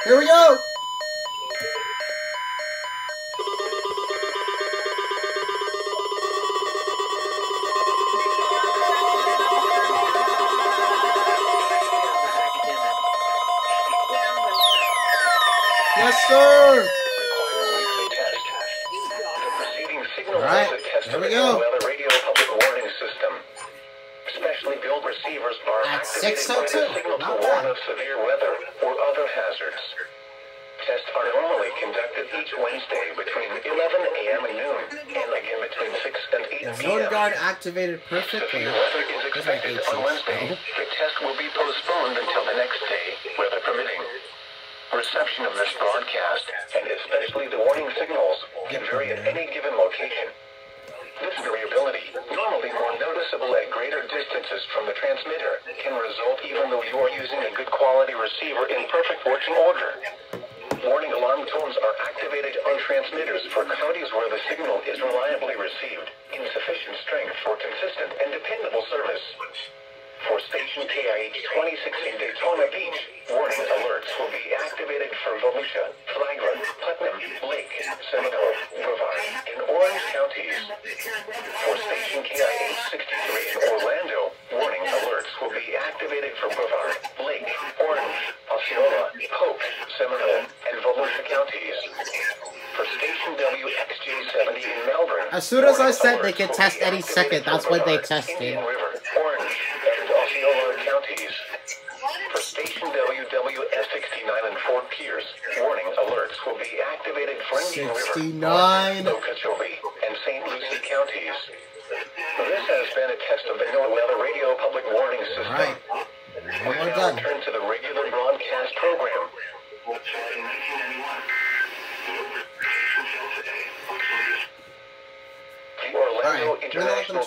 Here we go! Yes, sir! Alright, here we go. Radio public warning system. Specially built receivers are At activated 6:02. by the signal to warn of severe weather or other hazards. Tests are normally conducted each Wednesday between 11 a.m. and noon, and again between 6 and 8 The p.m. zone guard activated perfectly. Severe weather is expected on Wednesday. The test will be postponed until the next day, weather permitting. Reception of this broadcast, and especially the warning signals, can vary at any given location. This variability, normally more noticeable at greater distances from the transmitter, can result even though you are using a good quality receiver in perfect working order. Warning alarm tones are activated on transmitters for counties where the signal is reliably received, in sufficient strength for consistent and dependable service. For station KIH63 in Daytona Beach, warning alerts will be activated for Volusia, Flagler, Putnam, Lake, Seminole, Brevard, and Orange counties. For station KIH63 in Orlando, warning alerts will be activated for Brevard, Lake, Orange, Osceola, Polk, Seminole, and Volusia counties. For station WXJ70 in Melbourne, As soon as I said they could test any second, that's when they tested. Indian River, Orange, and Osceola counties. For station WWS69 in Fort Pierce, warning alerts will be activated for Indian River, 69. Okeechobee, and St. Lucie counties. This has been a test of the NOAA Radio Public Warning System. Alright. We now return to the regular broadcast program. The Orlando International